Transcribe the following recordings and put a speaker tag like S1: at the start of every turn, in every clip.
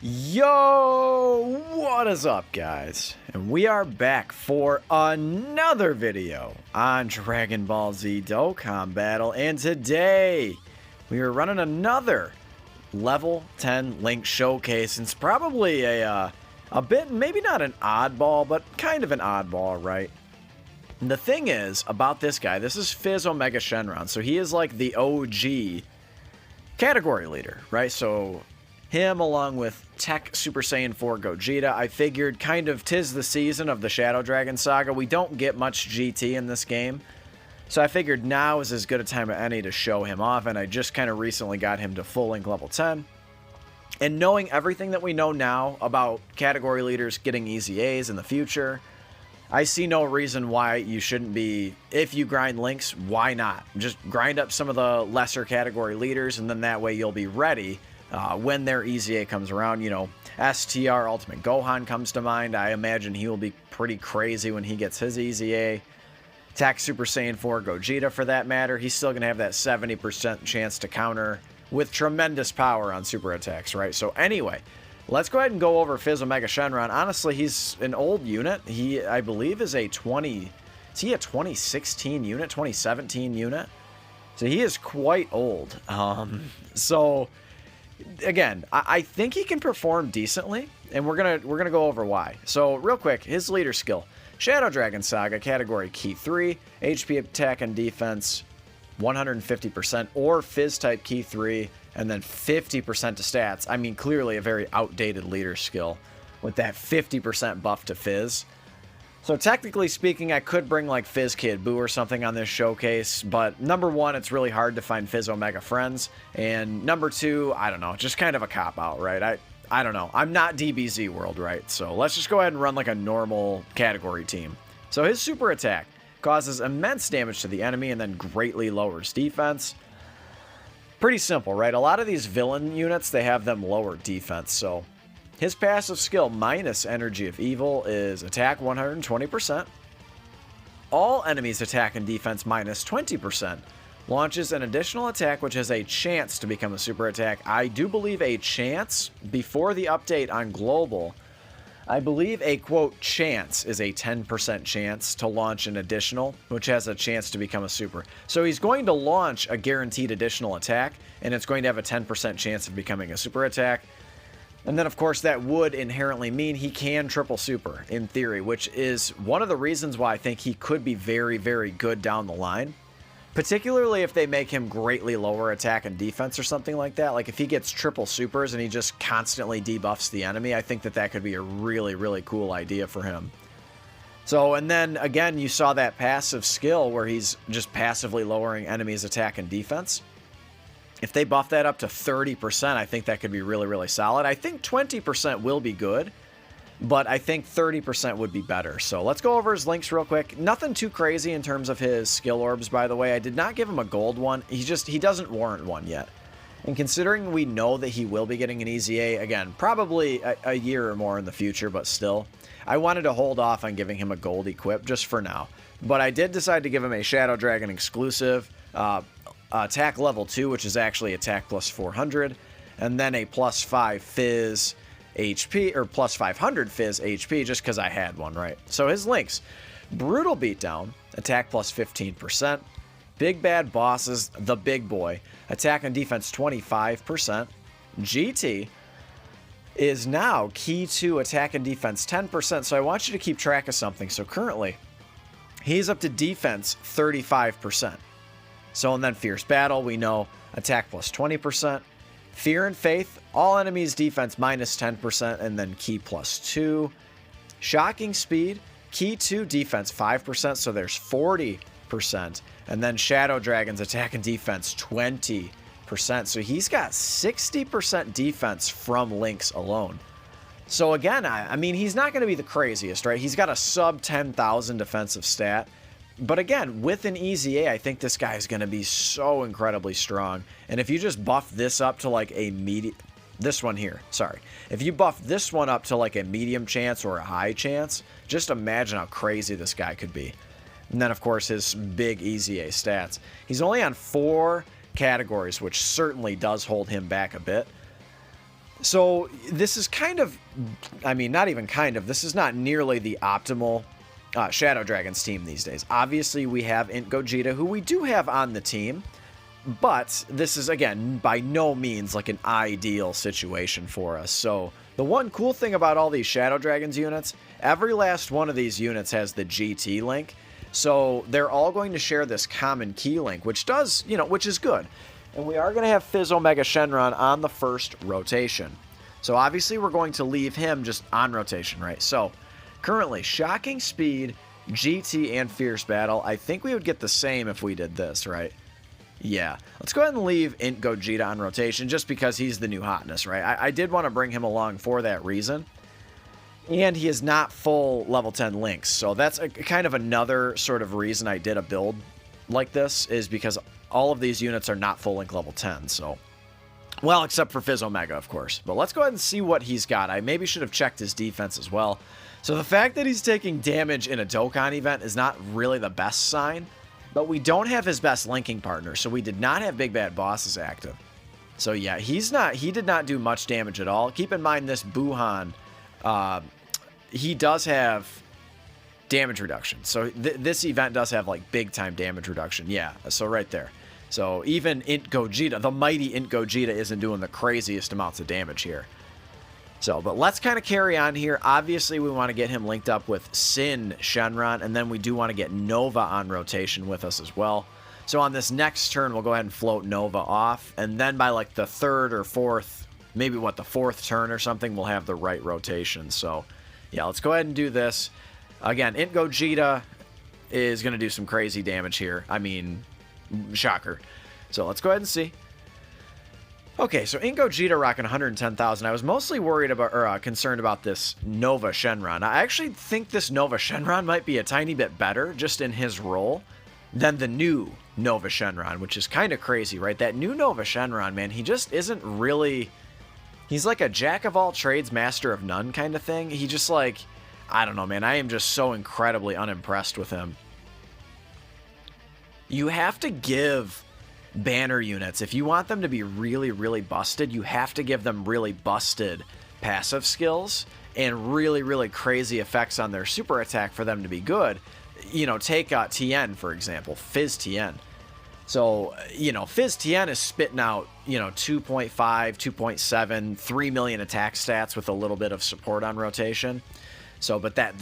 S1: Yo, what is up, guys? And we are back for another video on Dragon Ball Z Dokkan Battle, and today we are running another level 10 Link showcase. It's probably a bit, maybe not an oddball, but kind of an oddball, right? And the thing is about this guy, this is Fizz Omega Shenron, so he is like the OG category leader, right? So him along with Tech Super Saiyan 4 Gogeta, I figured kind of 'tis the season of the Shadow Dragon saga. We don't get much GT in this game, so I figured now is as good a time as any to show him off, and I just kind of recently got him to full Link level 10. And knowing everything that we know now about category leaders getting easy A's in the future, I see no reason why you shouldn't be, if you grind Links, why not? Just grind up some of the lesser category leaders, and then that way you'll be ready when their Easy A comes around. You know, STR Ultimate Gohan comes to mind. I imagine he will be pretty crazy when he gets his Easy A. Tech Super Saiyan 4 Gogeta, for that matter, he's still going to have that 70% chance to counter with tremendous power on super attacks, right? So anyway, let's go ahead and go over Fizz Omega Shenron. Honestly, he's an old unit. He, I believe, is a 2016 unit, 2017 unit? So he is quite old. So again, I think he can perform decently, and we're gonna go over why. So real quick, his leader skill: Shadow Dragon Saga, category Key 3, HP attack and defense 150%, or Fizz type Key 3, and then 50% to stats. I mean, clearly a very outdated leader skill with that 50% buff to Fizz. So technically speaking, I could bring like Fizz Kid Buu or something on this showcase, but number one, it's really hard to find Fizz Omega friends, and number two, I don't know, just kind of a cop-out, right? I don't know. I'm not DBZ World, right? So let's just go ahead and run like a normal category team. So his super attack causes immense damage to the enemy and then greatly lowers defense. Pretty simple, right? A lot of these villain units, they have them lower defense, so his passive skill minus Energy of Evil is attack 120%. All enemies attack and defense minus 20%. Launches an additional attack which has a chance to become a super attack. I do believe a chance before the update on Global. I believe a quote chance is a 10% chance to launch an additional, which has a chance to become a super. So he's going to launch a guaranteed additional attack, and it's going to have a 10% chance of becoming a super attack. And then, of course, that would inherently mean he can triple super, in theory, which is one of the reasons why I think he could be very, very good down the line. Particularly if they make him greatly lower attack and defense or something like that. Like if he gets triple supers and he just constantly debuffs the enemy, I think that that could be a really, really cool idea for him. So, and then, again, you saw that passive skill where he's just passively lowering enemies' attack and defense. If they buff that up to 30%, I think that could be really, really solid. I think 20% will be good, but I think 30% would be better. So let's go over his links real quick. Nothing too crazy in terms of his skill orbs, by the way. I did not give him a gold one. He doesn't warrant one yet. And considering we know that he will be getting an Easy A, again, probably a year or more in the future, but still, I wanted to hold off on giving him a gold equip just for now. But I did decide to give him a Shadow Dragon exclusive, attack level 2, which is actually attack plus 400, and then a plus 5 Fizz HP, or plus 500 Fizz HP, just because I had one, right? So his links: Brutal Beatdown, attack plus 15%, Big Bad Bosses, the big boy, attack and defense 25%, GT is now key to attack and defense 10%, so I want you to keep track of something. So currently, he's up to defense 35%. So, and then Fierce Battle, we know attack plus 20%. Fear and Faith, all enemies defense minus 10%, and then key plus 2. Shocking Speed, key 2 defense 5%, so there's 40%. And then Shadow Dragon's attack and defense 20%. So he's got 60% defense from links alone. So again, I mean, he's not going to be the craziest, right? He's got a sub 10,000 defensive stat. But again, with an Easy A, I think this guy is going to be so incredibly strong. And if you just buff this up to like a medium... This one here, sorry. If you buff this one up to like a medium chance or a high chance, just imagine how crazy this guy could be. And then, of course, his big Easy A stats. He's only on 4 categories, which certainly does hold him back a bit. So this is kind of, I mean, not even kind of, this is not nearly the optimal Shadow Dragons team these days. Obviously, we have Int Gogeta, who we do have on the team, but this is, again, by no means like an ideal situation for us. So the one cool thing about all these Shadow Dragons units, every last one of these units has the GT link. So they're all going to share this common key link, which does, you know, which is good. And we are going to have Fizz Omega Shenron on the first rotation. So obviously we're going to leave him just on rotation, right? So currently, Shocking Speed, GT, and Fierce Battle. I think we would get the same if we did this, right? Yeah. Let's go ahead and leave Int Gogeta on rotation just because he's the new hotness, right? I did want to bring him along for that reason. And he is not full level 10 links. So that's kind of another sort of reason I did a build like this, is because all of these units are not full link level 10. So, well, except for Fizz Omega, of course. But let's go ahead and see what he's got. I maybe should have checked his defense as well. So the fact that he's taking damage in a Dokkan event is not really the best sign. But we don't have his best linking partner, so we did not have Big Bad Bosses active. So yeah, he did not do much damage at all. Keep in mind this Buhan, he does have damage reduction. So this event does have like big time damage reduction. Yeah, so right there. So even Int Gogeta, the mighty Int Gogeta, isn't doing the craziest amounts of damage here. So, but let's kind of carry on here. Obviously, we want to get him linked up with Sin Shenron, and then we do want to get Nova on rotation with us as well. So on this next turn, we'll go ahead and float Nova off, and then by like the third or fourth, maybe what, the fourth turn or something, we'll have the right rotation. So yeah, let's go ahead and do this. Again, Int Gogeta is going to do some crazy damage here. I mean, shocker. So let's go ahead and see. Okay, so Int Gogeta rocking 110,000. I was mostly worried about, or concerned about this Nova Shenron. I actually think this Nova Shenron might be a tiny bit better, just in his role, than the new Nova Shenron, which is kind of crazy, right? That new Nova Shenron, man, he just isn't really... He's like a jack of all trades, master of none kind of thing. He just like... I don't know, man. I am just so incredibly unimpressed with him. You have to give banner units, if you want them to be really, really busted, you have to give them really busted passive skills and really, really crazy effects on their super attack for them to be good. You know, take Tien, for example, Fizz Tien. So, you know, Fizz Tien is spitting out, you know, 2.5, 2.7, 3 million attack stats with a little bit of support on rotation. So, but that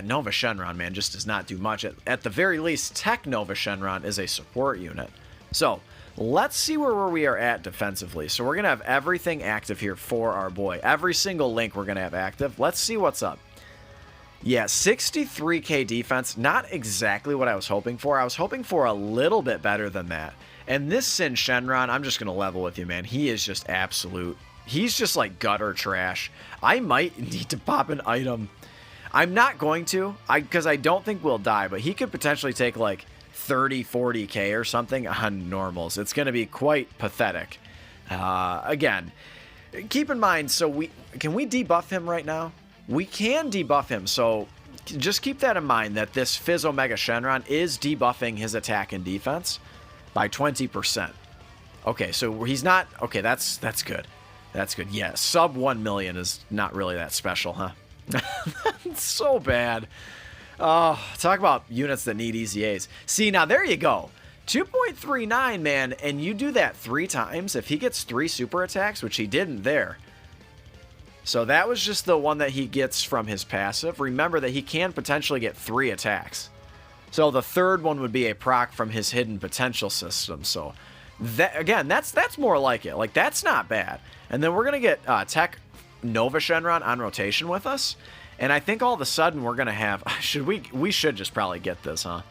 S1: Nova Shenron, man, just does not do much. At the very least, Tech Nova Shenron is a support unit. So, let's see where we are at defensively. So, we're going to have everything active here for our boy. Every single link we're going to have active. Let's see what's up. Yeah, 63k defense. Not exactly what I was hoping for. I was hoping for a little bit better than that. And this Sin Shenron, I'm just going to level with you, man. He is just absolute. He's just like gutter trash. I might need to pop an item. I'm not going to, because I don't think we'll die, but he could potentially take like 30, 40k or something on normals. It's going to be quite pathetic. Again, keep in mind, so can we debuff him right now? We can debuff him, so just keep that in mind, that this Fizz Omega Shenron is debuffing his attack and defense by 20%. Okay, so he's not... Okay, that's good. That's good. Yeah, sub 1 million is not really that special, huh? That's so bad. Oh, talk about units that need easy A's. See, now there you go. 2.39, man, and you do that 3 times. If he gets 3 super attacks, which he didn't there. So that was just the one that he gets from his passive. Remember that he can potentially get 3 attacks. So the third one would be a proc from his hidden potential system. So that, again, that's more like it. Like, that's not bad. And then we're going to get Tech Nova Shenron on rotation with us. And I think all of a sudden we're going to have... We should just probably get this, huh?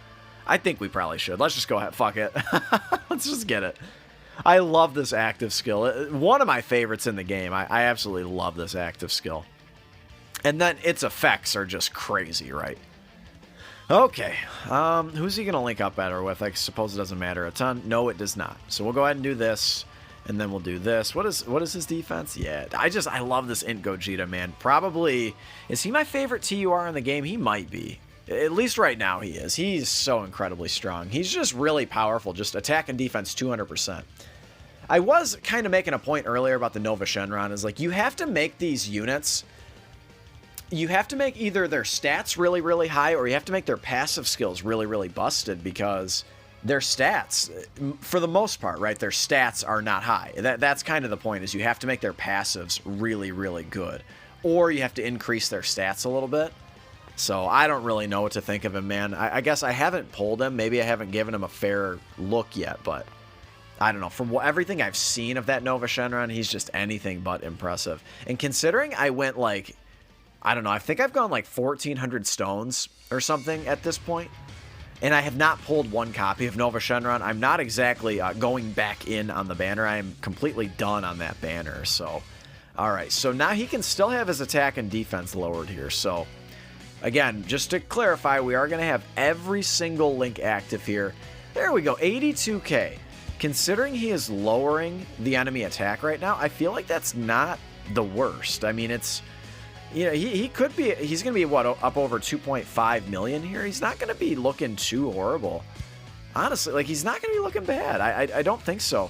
S1: I think we probably should. Let's just go ahead. Fuck it. Let's just get it. I love this active skill. One of my favorites in the game. I absolutely love this active skill. And then its effects are just crazy, right? Okay. Who's he going to link up better with? I suppose it doesn't matter a ton. No, it does not. So we'll go ahead and do this. And then we'll do this. What is his defense? Yeah, I love this Int Gogeta, man. Probably, is he my favorite TUR in the game? He might be. At least right now he is. He's so incredibly strong. He's just really powerful. Just attack and defense 200%. I was kind of making a point earlier about the Nova Shenron, is like, you have to make these units, you have to make either their stats really, really high, or you have to make their passive skills really, really busted, because their stats, for the most part, right, their stats are not high. That's kind of the point, is you have to make their passives really, really good, or you have to increase their stats a little bit. So I don't really know what to think of him, man. I guess I haven't pulled him. Maybe I haven't given him a fair look yet, but I don't know. From everything I've seen of that Nova Shenron, he's just anything but impressive. And considering I went like, I don't know, I think I've gone like 1,400 stones or something at this point, and I have not pulled one copy of Nova Shenron. I'm not exactly going back in on the banner. I am completely done on that banner. So, all right. So now he can still have his attack and defense lowered here. So, again, just to clarify, we are going to have every single link active here. There we go, 82k. Considering he is lowering the enemy attack right now, I feel like that's not the worst. I mean, it's, you know, he could be, he's going to be, what, up over 2.5 million here? He's not going to be looking too horrible. Honestly, like, he's not going to be looking bad. I don't think so.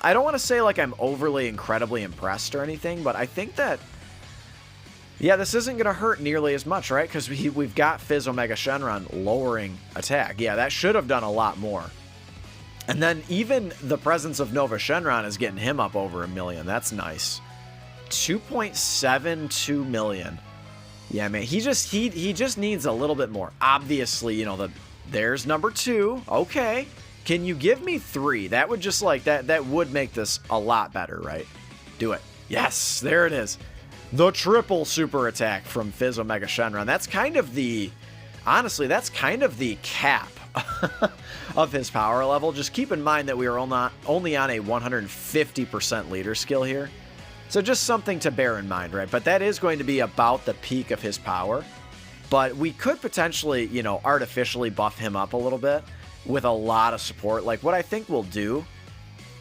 S1: I don't want to say, like, I'm overly incredibly impressed or anything, but I think that, yeah, this isn't going to hurt nearly as much, right? Because we've got Fizz Omega Shenron lowering attack. Yeah, that should have done a lot more. And then even the presence of Nova Shenron is getting him up over 1 million. That's nice. 2.72 million. Yeah, man, he just needs a little bit more. Obviously, you know, there's number 2. Okay. Can you give me 3? That would just like that would make this a lot better, right? Do it. Yes, there it is. The triple super attack from Fizz Omega Shenron. That's kind of the, honestly, that's kind of the cap of his power level. Just keep in mind that we are only on a 150% leader skill here. So just something to bear in mind, right? But that is going to be about the peak of his power. But we could potentially, you know, artificially buff him up a little bit with a lot of support. Like what I think we'll do,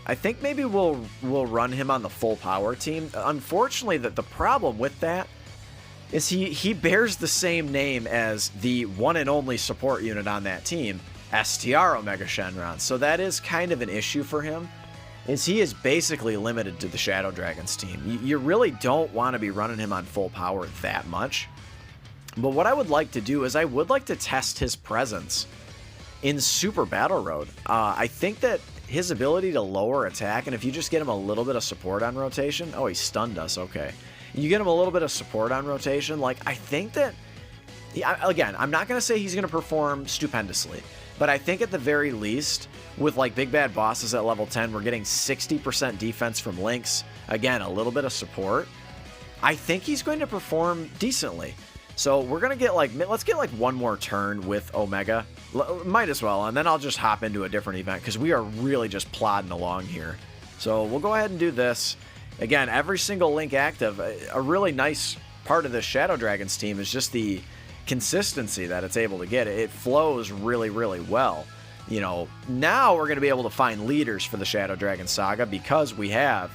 S1: I think maybe we'll run him on the full power team. Unfortunately, the problem with that is he bears the same name as the one and only support unit on that team, STR Omega Shenron. So that is kind of an issue for him, is he is basically limited to the Shadow Dragons team. You really don't want to be running him on full power that much. But what I would like to do is I would like to test his presence in Super Battle Road. I think that his ability to lower attack, and if you just get him a little bit of support on rotation, oh, he stunned us, okay. You get him a little bit of support on rotation, like, I think that, again, I'm not going to say he's going to perform stupendously, but I think at the very least, with like big bad bosses at level 10, we're getting 60% defense from Lynx, again, a little bit of support. I think he's going to perform decently. So we're going to get like, let's get like one more turn with Omega. Might as well, and then I'll just hop into a different event because we are really just plodding along here. So we'll go ahead and do this. Again, every single link active, a really nice part of this Shadow Dragons team is just the consistency that it's able to get. It flows really, really well. You know, now we're going to be able to find leaders for the Shadow Dragon Saga because we have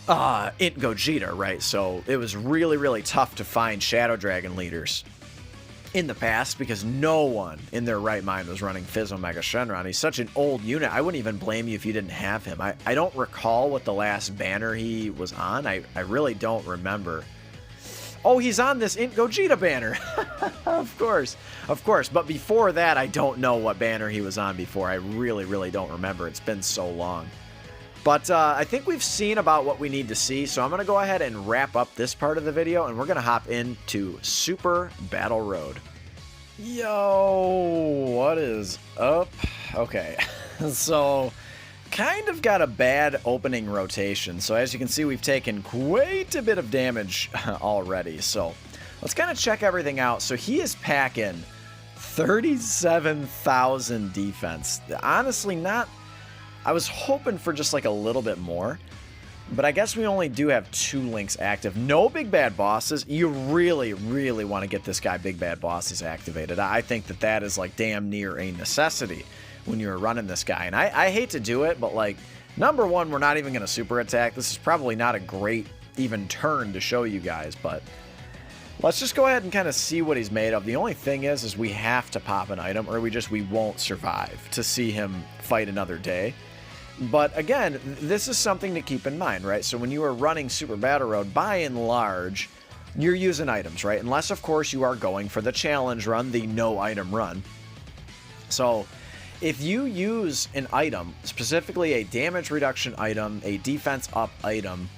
S1: Int Gogeta, right? So it was really, really tough to find Shadow Dragon leaders in the past because no one in their right mind was running Fizz Omega Shenron. He's such an old unit. I wouldn't even blame you if you didn't have him. I don't recall what the last banner he was on. I really don't remember. Oh, he's on this Int Gogeta banner. Of course. Of course. But before that, I don't know what banner he was on before. I really, really don't remember. It's been so long. But I think we've seen about what we need to see, so I'm going to go ahead and wrap up this part of the video, and we're going to hop into Super Battle Road. Yo, what is up? Okay, so kind of got a bad opening rotation. So as you can see, we've taken quite a bit of damage already. So let's kind of check everything out. So he is packing 37,000 defense. Honestly, not... I was hoping for just like a little bit more, but I guess we only do have 2 links active. No big bad bosses. You really, really want to get this guy big bad bosses activated. I think that that is like damn near a necessity when you're running this guy. And I hate to do it, but like, number one, we're not even going to super attack. This is probably not a great even turn to show you guys, but let's just go ahead and kind of see what he's made of. The only thing is we have to pop an item or we won't survive to see him fight another day. But again, this is something to keep in mind, right? So when you are running Super Battle Road, by and large, you're using items, right? Unless, of course, you are going for the challenge run, the no item run. So if you use an item, specifically a damage reduction item, a defense up item,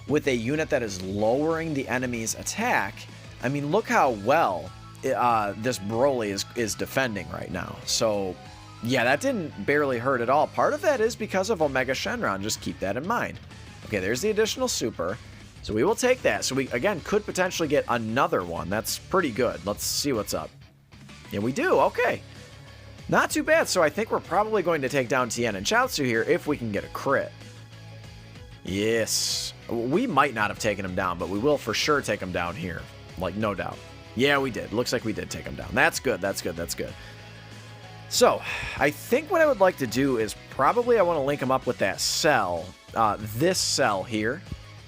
S1: with a unit that is lowering the enemy's attack, I mean, look how well this Broly is defending right now. So yeah, that didn't barely hurt at all. Part of that is because of Omega Shenron. Just keep that in mind. Okay, there's the additional super. So we will take that. So we, again, could potentially get another one. That's pretty good. Let's see what's up. Yeah, we do. Okay. Not too bad. So I think we're probably going to take down Tien and Chaozu here if we can get a crit. Yes. We might not have taken him down, but we will for sure take him down here. Like, no doubt. Yeah, we did. Looks like we did take him down. That's good. That's good. That's good. So, I think what I would like to do is probably I want to link him up with that cell, this cell here.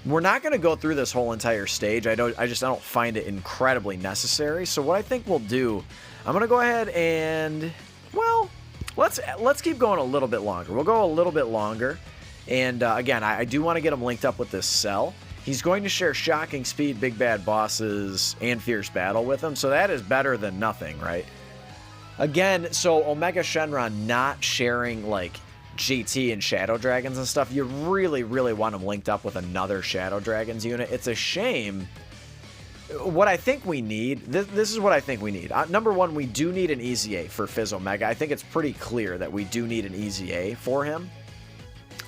S1: We're not going to go through this whole entire stage. I don't find it incredibly necessary. So what I think we'll do, I'm going to go ahead and, well, let's keep going a little bit longer. We'll go a little bit longer. And again, I do want to get him linked up with this cell. He's going to share Shocking Speed, Big Bad Bosses, and Fierce Battle with him. So that is better than nothing, right? Again, so Omega Shenron not sharing, like, GT and Shadow Dragons and stuff, you really, really want them linked up with another Shadow Dragons unit. It's a shame. What I think we need, this is what I think we need. Number one, we do need an EZA for Fizz Omega. I think it's pretty clear that we do need an EZA for him.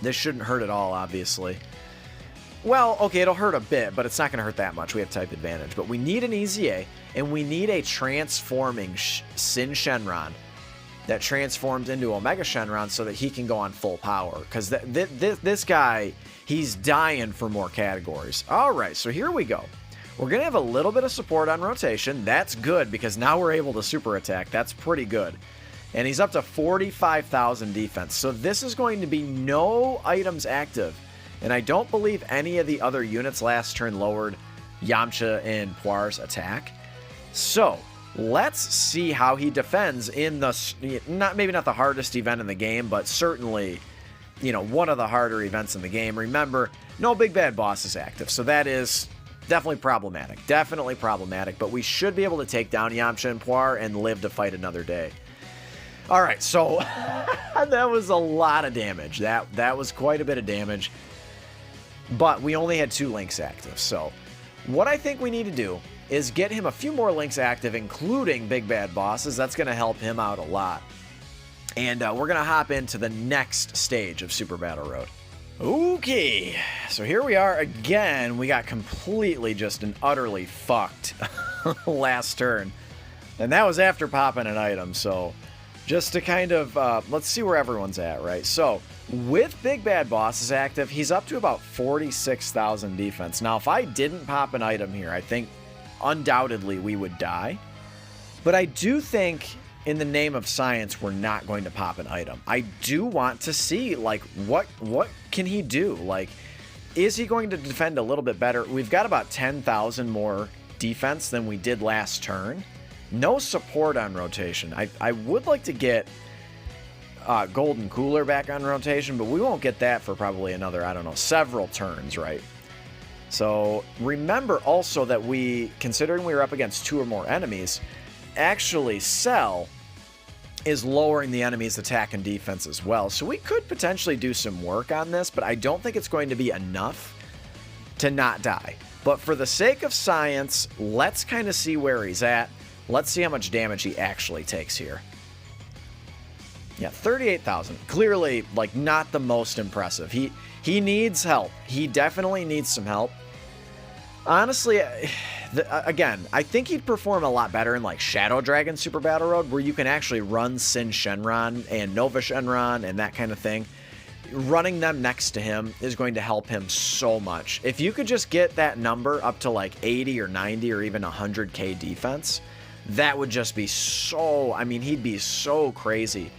S1: This shouldn't hurt at all, obviously. Well, okay, it'll hurt a bit, but it's not going to hurt that much. We have type advantage. But we need an EZA, and we need a transforming Sin Shenron that transforms into Omega Shenron so that he can go on full power. Because this guy, he's dying for more categories. All right, so here we go. We're going to have a little bit of support on rotation. That's good, because now we're able to super attack. That's pretty good. And he's up to 45,000 defense. So this is going to be no items active. And I don't believe any of the other units last turn lowered Yamcha and Puar's attack. So let's see how he defends in the, maybe not the hardest event in the game, but certainly, you know, one of the harder events in the game. Remember, no Big Bad Boss is active. So that is definitely problematic. Definitely problematic. But we should be able to take down Yamcha and Puar and live to fight another day. All right, so that was a lot of damage. That was quite a bit of damage. But we only had 2 links active. So what I think we need to do is get him a few more links active, including Big Bad Bosses. That's going to help him out a lot. And we're going to hop into the next stage of Super Battle Road. Okay, so here we are again. We got completely just and utterly fucked last turn. And that was after popping an item, so just to kind of, let's see where everyone's at, right? So with Big Bad Bosses active, he's up to about 46,000 defense. Now, if I didn't pop an item here, I think undoubtedly we would die. But I do think in the name of science, we're not going to pop an item. I do want to see, like, what can he do? Like, is he going to defend a little bit better? We've got about 10,000 more defense than we did last turn. No support on rotation. I would like to get Golden Cooler back on rotation, but we won't get that for probably another, I don't know, several turns, right? So remember also that considering we were up against 2 or more enemies, actually Cell is lowering the enemy's attack and defense as well. So we could potentially do some work on this, but I don't think it's going to be enough to not die. But for the sake of science, let's kind of see where he's at. Let's see how much damage he actually takes here. Yeah, 38,000. Clearly, like, not the most impressive. He needs help. He definitely needs some help. Honestly, again, I think he'd perform a lot better in, like, Shadow Dragon Super Battle Road, where you can actually run Sin Shenron and Nova Shenron and that kind of thing. Running them next to him is going to help him so much. If you could just get that number up to, like, 80 or 90 or even 100k defense, that would just be so, I mean, he'd be so crazy.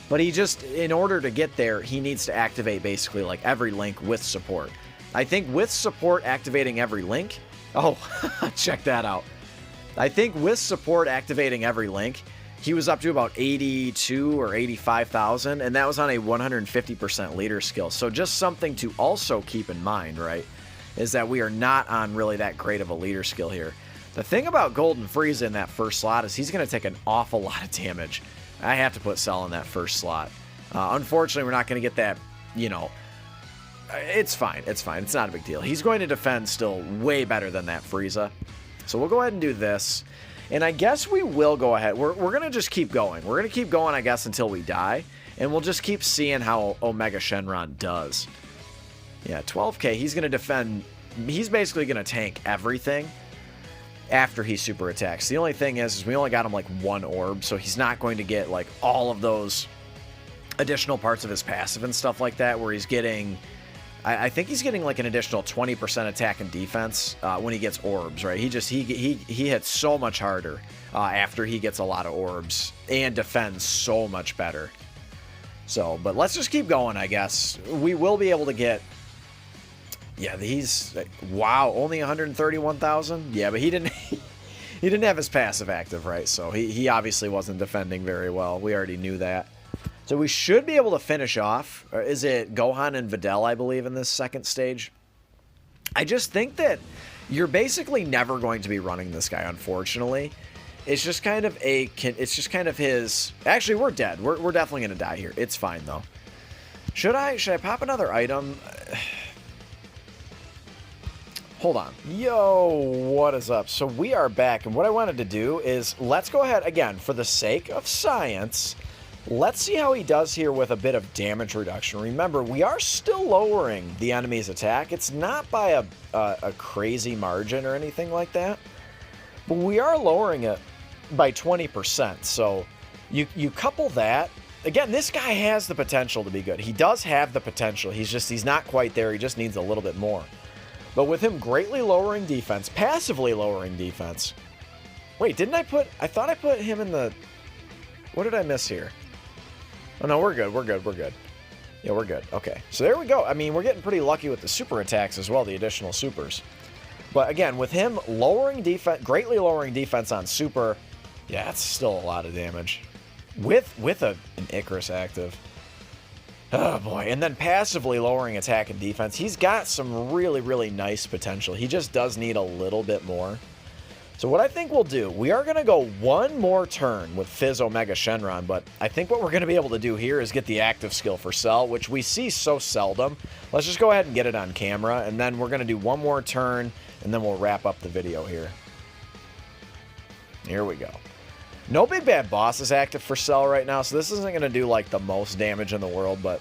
S1: But he just, in order to get there, he needs to activate basically like every link with support. I think with support activating every link, oh, check that out. I think with support activating every link, he was up to about 82 or 85,000, and that was on a 150% leader skill. So just something to also keep in mind, right, is that we are not on really that great of a leader skill here. The thing about Golden Frieza in that first slot is he's going to take an awful lot of damage. I have to put Cell in that first slot. Unfortunately, we're not going to get that, you know, it's fine. It's fine. It's not a big deal. He's going to defend still way better than that Frieza. So we'll go ahead and do this. And I guess we will go ahead. We're going to just keep going. We're going to keep going, I guess, until we die. And we'll just keep seeing how Omega Shenron does. Yeah, 12k. He's going to defend. He's basically going to tank everything after he super attacks. The only thing is we only got him like one orb. So he's not going to get like all of those additional parts of his passive and stuff like that where he's getting... I think he's getting like an additional 20% attack and defense when he gets orbs, right? He hits so much harder after he gets a lot of orbs and defends so much better. So, but let's just keep going, I guess. We will be able to get... Yeah, he's... Wow, only 131,000? Yeah, but he didn't... he didn't have his passive active, right? So he obviously wasn't defending very well. We already knew that. So we should be able to finish off. Or is it Gohan and Videl, I believe, in this second stage? I just think that you're basically never going to be running this guy, unfortunately. It's just kind of a... It's just kind of his... Actually, we're dead. We're definitely going to die here. It's fine, though. Should I pop another item? Hold on. Yo, what is up? So we are back, and what I wanted to do is let's go ahead, again, for the sake of science... Let's see how he does here with a bit of damage reduction. Remember, we are still lowering the enemy's attack. It's not by a crazy margin or anything like that. But we are lowering it by 20%. So you couple that. Again, this guy has the potential to be good. He does have the potential. He's not quite there. He just needs a little bit more. But with him greatly lowering defense, passively lowering defense. Wait, didn't I put... I thought I put him in the... What did I miss here? Oh, no, we're good. We're good. We're good. Yeah, we're good. Okay. So there we go. I mean, we're getting pretty lucky with the super attacks as well, the additional supers. But again, with him lowering defense, greatly lowering defense on super, yeah, that's still a lot of damage. With an Icarus active. Oh, boy. And then passively lowering attack and defense. He's got some really, really nice potential. He just does need a little bit more. So what I think we'll do, we are going to go one more turn with Fizz Omega Shenron, but I think what we're going to be able to do here is get the active skill for Cell, which we see so seldom. Let's just go ahead and get it on camera, and then we're going to do one more turn, and then we'll wrap up the video here. Here we go. No Big Bad Boss is active for Cell right now, so this isn't going to do like the most damage in the world, but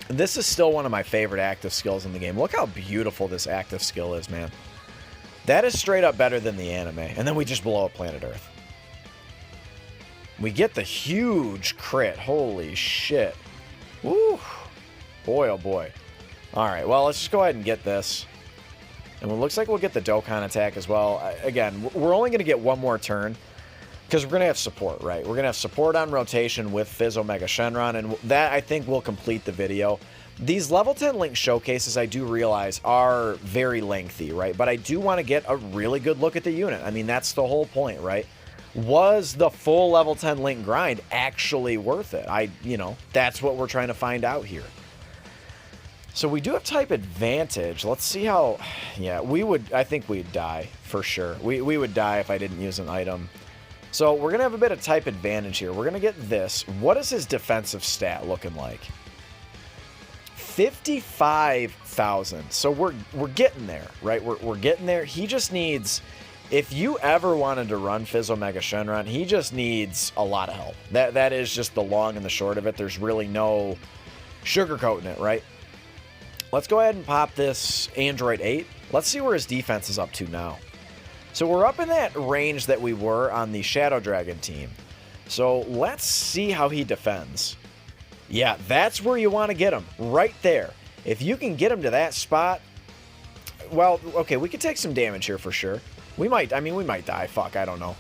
S1: this is still one of my favorite active skills in the game. Look how beautiful this active skill is, man. That is straight up better than the anime. And then we just blow up planet Earth. We get the huge crit. Holy shit. Woo. Boy, oh boy. Alright, well, let's just go ahead and get this. And it looks like we'll get the Dokkan attack as well. Again, we're only going to get one more turn. Because we're going to have support, right? We're going to have support on rotation with Fizz Omega Shenron. And that, I think, will complete the video. These level 10 Link showcases, I do realize, are very lengthy, right? But I do want to get a really good look at the unit. I mean, that's the whole point, right? Was the full level 10 Link grind actually worth it? You know, that's what we're trying to find out here. So we do have type advantage. Let's see how... Yeah, I think we'd die, for sure. We would die if I didn't use an item. So we're going to have a bit of type advantage here. We're going to get this. What is his defensive stat looking like? 55,000. So we're getting there, right? We're getting there. He just needs, if you ever wanted to run Fizz Omega Shenron, he just needs a lot of help. That is just the long and the short of it. There's really no sugarcoating it, right? Let's go ahead and pop this Android 8. Let's see where his defense is up to now. So we're up in that range that we were on the Shadow Dragon team. So let's see how he defends. Yeah, that's where you want to get him, right there. If you can get him to that spot, well, okay, we could take some damage here for sure. We might die. Fuck, I don't know.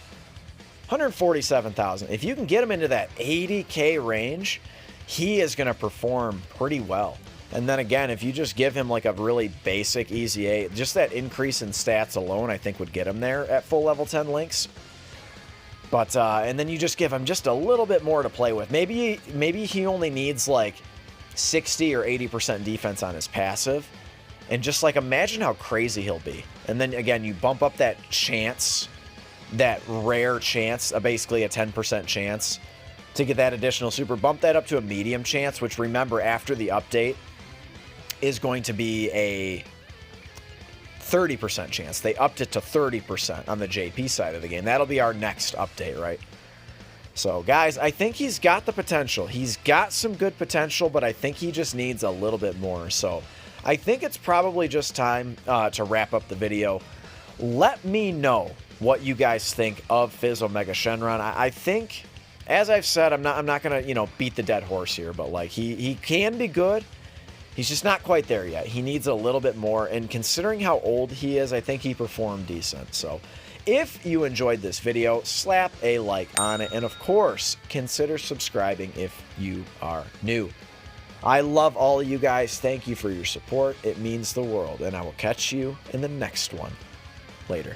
S1: 147,000. If you can get him into that 80k range, he is going to perform pretty well. And then again, if you just give him like a really basic easy 8, just that increase in stats alone, I think would get him there at full level 10 links. But, and then you just give him just a little bit more to play with. Maybe he only needs like 60 or 80% defense on his passive. And just like imagine how crazy he'll be. And then again, you bump up that chance, that rare chance, basically a 10% chance to get that additional super. Bump that up to a medium chance, which remember after the update is going to be a 30% chance. They upped it to 30% on the JP side of the game. That'll be our next update, right? So, guys, I think he's got the potential. He's got some good potential, but I think he just needs a little bit more. So, I think it's probably just time to wrap up the video. Let me know what you guys think of Fizz Omega Shenron. I think, as I've said, I'm not gonna, you know, beat the dead horse here, but like he can be good. He's just not quite there yet. He needs a little bit more, and considering how old he is, I think he performed decent. So if you enjoyed this video, slap a like on it, and of course, consider subscribing if you are new. I love all of you guys. Thank you for your support. It means the world, and I will catch you in the next one. Later.